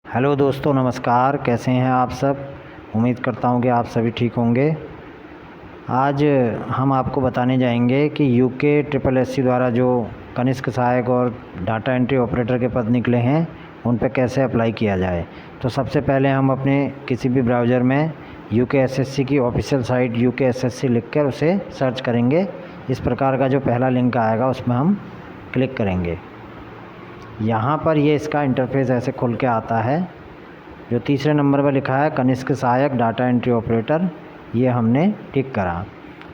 Hello दोस्तों, नमस्कार। कैसे हैं आप सब? उम्मीद करता हूं कि आप सभी ठीक होंगे। आज हम आपको बताने जाएंगे कि यूके SSSC द्वारा जो कनिष्क सहायक और डाटा एंट्री ऑपरेटर के पद निकले हैं उन पर कैसे अप्लाई किया जाए। तो सबसे पहले हम अपने किसी भी ब्राउज़र में यूके SSC की ऑफिशियल साइट यूके SSC लिखकर उसे सर्च करेंगे। इस प्रकार का जो पहला लिंक आएगा उसमें हम क्लिक करेंगे। यहाँ पर ये इसका इंटरफेस ऐसे खुल के आता है। जो तीसरे नंबर पर लिखा है कनिष्क सहायक डाटा एंट्री ऑपरेटर, ये हमने टिक करा।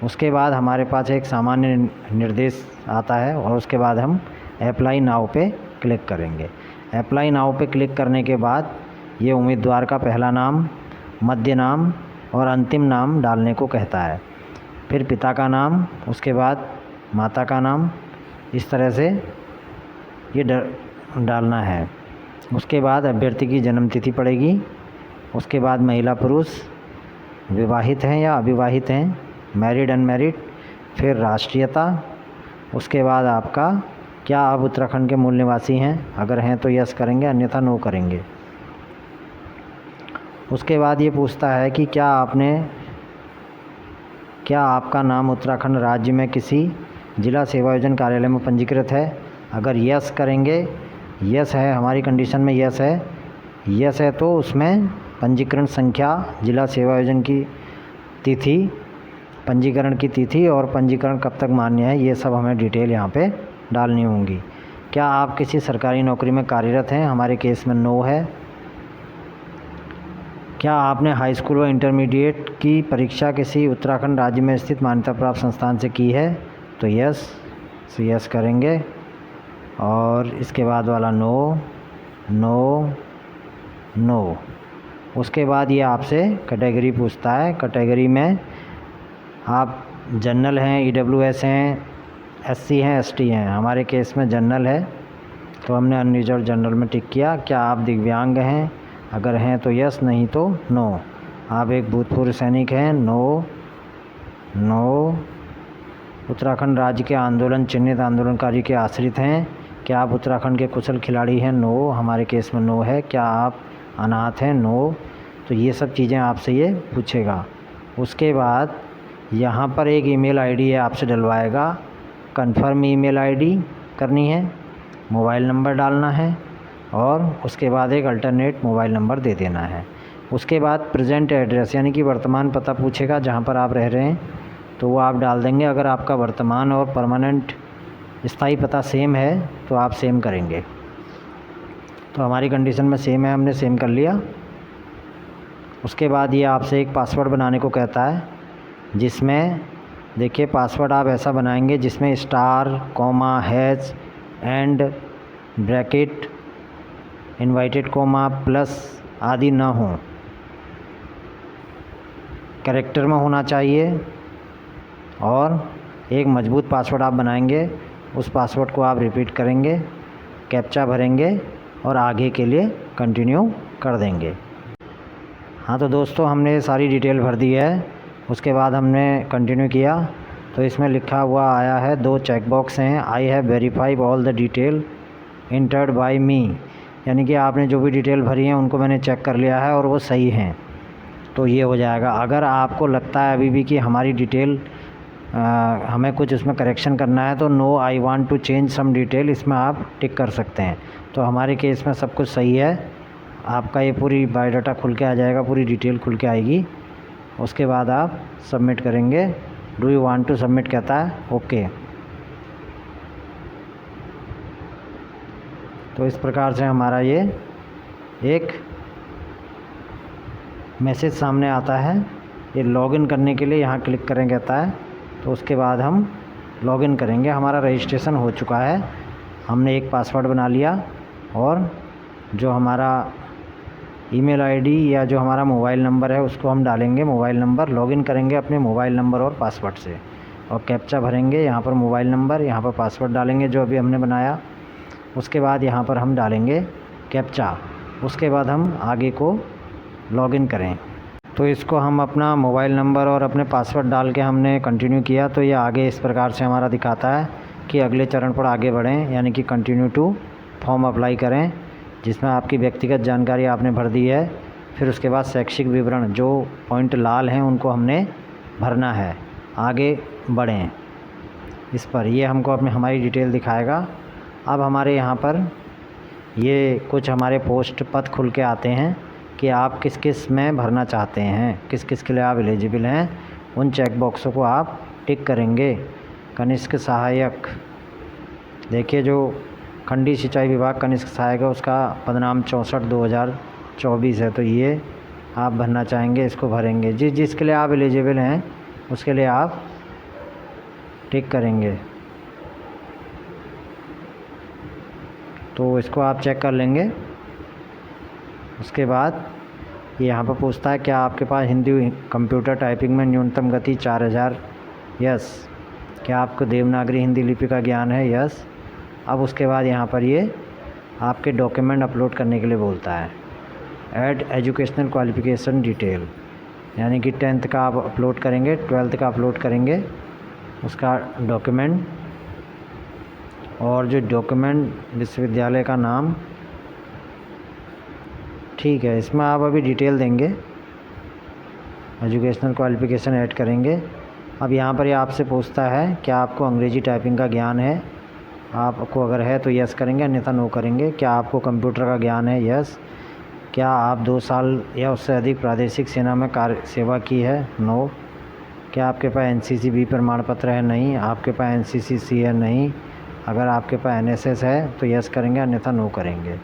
उसके बाद हमारे पास एक सामान्य निर्देश आता है और उसके बाद हम अप्लाई नाउ पे क्लिक करेंगे। अप्लाई नाउ पे क्लिक करने के बाद ये उम्मीदवार का पहला नाम, मध्य नाम और अंतिम नाम डालने को कहता है। फिर पिता का नाम, उसके बाद माता का नाम, इस तरह से ये डालना है। उसके बाद अभ्यर्थी की जन्म तिथि पड़ेगी। उसके बाद महिला पुरुष, विवाहित हैं या अविवाहित हैं, मैरिड अनमैरिड, फिर राष्ट्रीयता। उसके बाद आपका क्या आप उत्तराखंड के मूल निवासी हैं, अगर हैं तो यस करेंगे, अन्यथा नो करेंगे। उसके बाद ये पूछता है कि क्या आपका नाम उत्तराखंड राज्य में किसी जिला सेवायोजन कार्यालय में पंजीकृत है। अगर यस करेंगे, यस है, हमारी कंडीशन में यस है तो उसमें पंजीकरण संख्या, जिला सेवायोजन की तिथि, पंजीकरण की तिथि और पंजीकरण कब तक मान्य है, ये सब हमें डिटेल यहाँ पे डालनी होंगी। क्या आप किसी सरकारी नौकरी में कार्यरत हैं, हमारे केस में नो है। क्या आपने हाई स्कूल व इंटरमीडिएट की परीक्षा किसी उत्तराखंड राज्य में स्थित मान्यता प्राप्त संस्थान से की है, तो यस करेंगे। और इसके बाद वाला नो। उसके बाद ये आपसे कैटेगरी पूछता है। कैटेगरी में आप जनरल हैं, EWS हैं, SC हैं, ST हैं। हमारे केस में जनरल है तो हमने अनरिजर्व जनरल में टिक किया। क्या आप दिव्यांग हैं, अगर हैं तो यस, नहीं तो नो। आप एक भूतपूर्व सैनिक हैं, नो। उत्तराखंड राज्य के आंदोलन चिन्हित आंदोलनकारी के आश्रित हैं। क्या आप उत्तराखंड के कुशल खिलाड़ी हैं, नो, हमारे केस में नो है। क्या आप अनाथ हैं, नो। तो ये सब चीज़ें आपसे ये पूछेगा। उसके बाद यहाँ पर एक ईमेल आईडी है, आपसे डलवाएगा। कंफर्म ईमेल आईडी करनी है, मोबाइल नंबर डालना है और उसके बाद एक अल्टरनेट मोबाइल नंबर दे देना है। उसके बाद प्रेजेंट एड्रेस यानी कि वर्तमान पता पूछेगा, जहाँ पर आप रह रहे हैं तो वो आप डाल देंगे। अगर आपका वर्तमान और परमानेंट स्थायी पता सेम है तो आप सेम करेंगे। तो हमारी कंडीशन में सेम है, हमने सेम कर लिया। उसके बाद ये आपसे एक पासवर्ड बनाने को कहता है, जिसमें देखिए पासवर्ड आप ऐसा बनाएंगे जिसमें star, comma, hash and bracket, invited comma, plus आदि ना हो, कैरेक्टर में होना चाहिए। और एक मजबूत पासवर्ड आप बनाएंगे, उस पासवर्ड को आप रिपीट करेंगे, कैप्चा भरेंगे और आगे के लिए कंटिन्यू कर देंगे। हाँ तो दोस्तों, हमने सारी डिटेल भर दी है। उसके बाद हमने कंटिन्यू किया तो इसमें लिखा हुआ आया है, 2 चेकबॉक्स हैं। I have verified all the detail entered by me, यानी कि आपने जो भी डिटेल भरी हैं उनको मैंने चेक कर लिया है और वो सही हैं, तो ये हो जाएगा। अगर आपको लगता है अभी भी कि हमारी डिटेल हमें कुछ उसमें करेक्शन करना है तो no, I want to change some detail, इसमें आप टिक कर सकते हैं। तो हमारे केस में सब कुछ सही है। आपका ये पूरी बायोडाटा खुल के आ जाएगा, पूरी डिटेल खुल के आएगी। उसके बाद आप सबमिट करेंगे। Do you want to submit कहता है, ओके। तो इस प्रकार से हमारा ये एक मैसेज सामने आता है। ये लॉगिन करने के लिए यहाँ क्लिक करें कहता है, तो उसके बाद हम लॉगिन करेंगे। हमारा रजिस्ट्रेशन हो चुका है, हमने एक पासवर्ड बना लिया और जो हमारा ईमेल आईडी या जो हमारा मोबाइल नंबर है उसको हम डालेंगे। मोबाइल नंबर लॉगिन करेंगे अपने मोबाइल नंबर और पासवर्ड से, और कैप्चा भरेंगे। यहाँ पर मोबाइल नंबर, यहाँ पर पासवर्ड डालेंगे जो अभी हमने बनाया। उसके बाद यहाँ पर हम डालेंगे कैप्चा। उसके बाद हम आगे को लॉगिन करें। तो इसको हम अपना मोबाइल नंबर और अपने पासवर्ड डाल के हमने कंटिन्यू किया, तो ये आगे इस प्रकार से हमारा दिखाता है कि अगले चरण पर आगे बढ़ें, यानी कि कंटिन्यू टू फॉर्म अप्लाई करें। जिसमें आपकी व्यक्तिगत जानकारी आपने भर दी है। फिर उसके बाद शैक्षिक विवरण, जो पॉइंट लाल हैं उनको हमने भरना है। आगे बढ़ें इस पर, ये हमको अपने हमारी डिटेल दिखाएगा। अब हमारे यहाँ पर ये कुछ हमारे पोस्ट पद खुल के आते हैं कि आप किस किस में भरना चाहते हैं, किस किस के लिए आप एलिजिबल हैं। उन चेक बॉक्सों को आप टिक करेंगे। कनिष्क सहायक, देखिए जो खंडी सिंचाई विभाग कनिष्क सहायक है उसका पदनाम 64/2024 है, तो ये आप भरना चाहेंगे, इसको भरेंगे। जिसके लिए आप एलिजिबल हैं उसके लिए आप टिक करेंगे। तो इसको आप चेक कर लेंगे। उसके बाद ये यहाँ पर पूछता है क्या आपके पास हिंदी कंप्यूटर टाइपिंग में न्यूनतम गति 4000, यस। क्या आपको देवनागरी हिंदी लिपि का ज्ञान है, यस। अब उसके बाद यहाँ पर ये आपके डॉक्यूमेंट अपलोड करने के लिए बोलता है। ऐड एजुकेशनल क्वालिफ़िकेशन डिटेल, यानी कि 10th का आप अपलोड करेंगे, 12th का अपलोड करेंगे उसका डॉक्यूमेंट। और जो डॉक्यूमेंट विश्वविद्यालय का नाम, ठीक है, इसमें आप अभी डिटेल देंगे, एजुकेशनल क्वालिफ़िकेशन ऐड करेंगे। अब यहाँ पर ये आपसे पूछता है क्या आपको अंग्रेजी टाइपिंग का ज्ञान है। आपको अगर है तो यस करेंगे, अन्यथा नो करेंगे। क्या आपको कंप्यूटर का ज्ञान है, यस। क्या आप 2 साल या उससे अधिक प्रादेशिक सेना में कार्य सेवा की है, नो। क्या आपके पास एनसीसी बी प्रमाण पत्र है, नहीं। आपके पास एनसीसी सी है, नहीं। अगर आपके पास एनएसएस है तो यस करेंगे, अन्यथा नो करेंगे।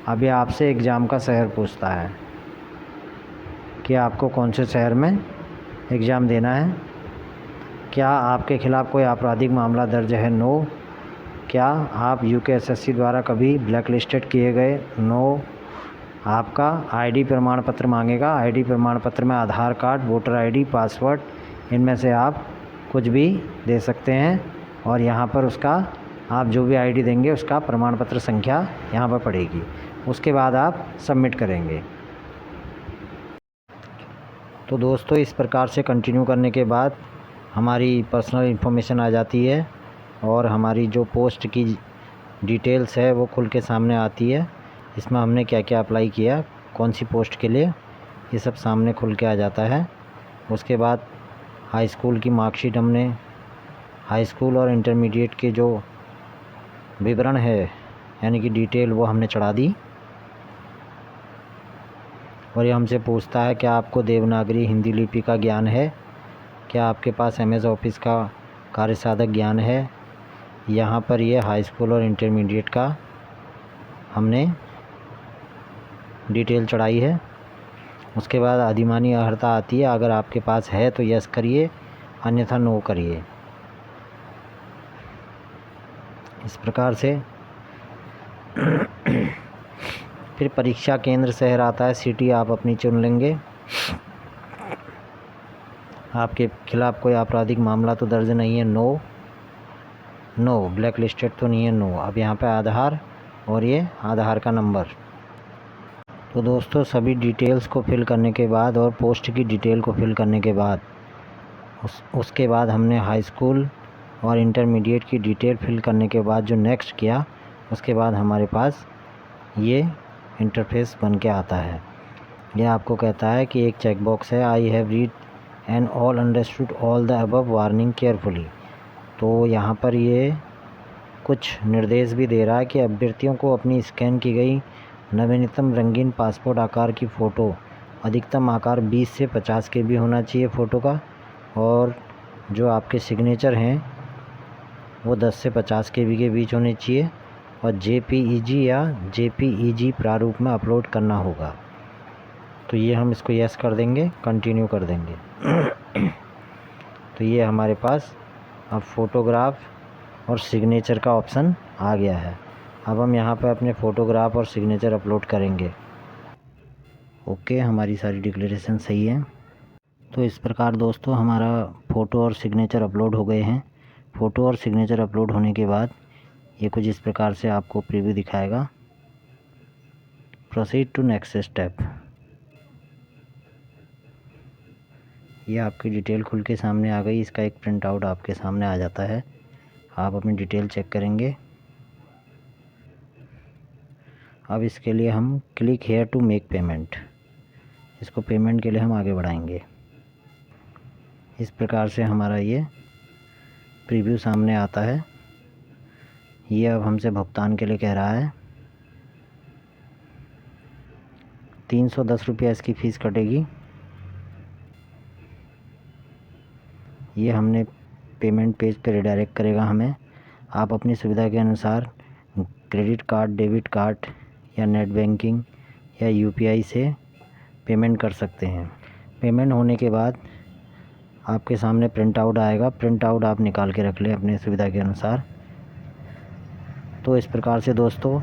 अब ये आपसे एग्ज़ाम का शहर पूछता है कि आपको कौन से शहर में एग्ज़ाम देना है। क्या आपके ख़िलाफ़ कोई आपराधिक मामला दर्ज है, नो। क्या आप यूकेएसएससी द्वारा कभी ब्लैक लिस्टेड किए गए, नो। आपका आईडी प्रमाण पत्र मांगेगा। आईडी प्रमाण पत्र में आधार कार्ड, वोटर आईडी, पासवर्ड, इनमें से आप कुछ भी दे सकते हैं। और यहाँ पर उसका आप जो भी आईडी देंगे उसका प्रमाण पत्र संख्या यहाँ पर पड़ेगी। उसके बाद आप सबमिट करेंगे। तो दोस्तों इस प्रकार से कंटिन्यू करने के बाद हमारी पर्सनल इन्फॉर्मेशन आ जाती है और हमारी जो पोस्ट की डिटेल्स है वो खुल के सामने आती है। इसमें हमने क्या क्या अप्लाई किया, कौन सी पोस्ट के लिए, ये सब सामने खुल के आ जाता है। उसके बाद हाई स्कूल की मार्कशीट, हमने हाई स्कूल और इंटरमीडिएट के जो विवरण है यानी कि डिटेल वो हमने चढ़ा दी। और ये हमसे पूछता है क्या आपको देवनागरी हिंदी लिपि का ज्ञान है। क्या आपके पास एमएस ऑफिस का कार्यसाधक ज्ञान है। यहाँ पर ये हाई स्कूल और इंटरमीडिएट का हमने डिटेल चढ़ाई है। उसके बाद अधिमानी अर्हता आती है, अगर आपके पास है तो यस करिए, अन्यथा नो करिए। इस प्रकार से फिर परीक्षा केंद्र शहर आता है, सिटी आप अपनी चुन लेंगे। आपके खिलाफ़ कोई आपराधिक मामला तो दर्ज नहीं है, नो। नो, ब्लैक लिस्टेड तो नहीं है, नो। अब यहाँ पे आधार और ये आधार का नंबर। तो दोस्तों सभी डिटेल्स को फिल करने के बाद और पोस्ट की डिटेल को फिल करने के बाद उसके बाद हमने हाई स्कूल और इंटरमीडिएट की डिटेल फिल करने के बाद जो नेक्स्ट किया, उसके बाद हमारे पास ये इंटरफेस बन के आता है। ये आपको कहता है कि एक चेक बॉक्स है, I have read and all understood all the above warning carefully. तो यहाँ पर ये कुछ निर्देश भी दे रहा है कि अभ्यर्थियों को अपनी स्कैन की गई नवीनतम रंगीन पासपोर्ट आकार की फ़ोटो, अधिकतम आकार 20 से 50 के भी होना चाहिए फ़ोटो का, और जो आपके सिग्नेचर हैं वो 10 से 50 के बी के बीच होने चाहिए, और जेपीईजी या जेपीईजी प्रारूप में अपलोड करना होगा। तो ये हम इसको यस कर देंगे, कंटिन्यू कर देंगे। तो ये हमारे पास अब फ़ोटोग्राफ और सिग्नेचर का ऑप्शन आ गया है। अब हम यहाँ पर अपने फ़ोटोग्राफ और सिग्नेचर अपलोड करेंगे। ओके, हमारी सारी डिक्लेरेशन सही है। तो इस प्रकार दोस्तों हमारा फ़ोटो और सिग्नेचर अपलोड हो गए हैं। फ़ोटो और सिग्नेचर अपलोड होने के बाद ये कुछ इस प्रकार से आपको प्रीव्यू दिखाएगा। Proceed to next step. ये आपकी डिटेल खुल के सामने आ गई। इसका एक प्रिंट आउट आपके सामने आ जाता है। आप अपनी डिटेल चेक करेंगे। अब इसके लिए हम click here to make payment, इसको पेमेंट के लिए हम आगे बढ़ाएंगे। इस प्रकार से हमारा ये प्रीव्यू सामने आता है। ये अब हमसे भुगतान के लिए कह रहा है। 310 रुपया इसकी फ़ीस कटेगी। ये हमने पेमेंट पेज पे रिडायरेक्ट करेगा हमें। आप अपनी सुविधा के अनुसार क्रेडिट कार्ड, डेबिट कार्ड या नेट बैंकिंग या यूपीआई से पेमेंट कर सकते हैं। पेमेंट होने के बाद आपके सामने प्रिंट आउट आएगा। प्रिंट आउट आप निकाल के रख लें अपनी सुविधा के अनुसार। तो इस प्रकार से दोस्तों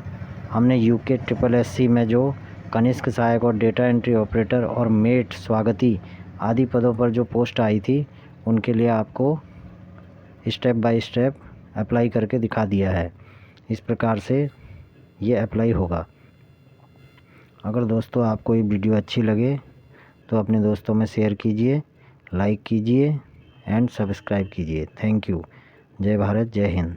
हमने UKSSC में जो कनिष्क सहायक और डेटा एंट्री ऑपरेटर और मेट स्वागती आदि पदों पर जो पोस्ट आई थी उनके लिए आपको स्टेप बाय स्टेप अप्लाई करके दिखा दिया है। इस प्रकार से ये अप्लाई होगा। अगर दोस्तों आपको ये वीडियो अच्छी लगे तो अपने दोस्तों में शेयर कीजिए, लाइक कीजिए एंड सब्सक्राइब कीजिए। Thank you. जय भारत, जय हिंद।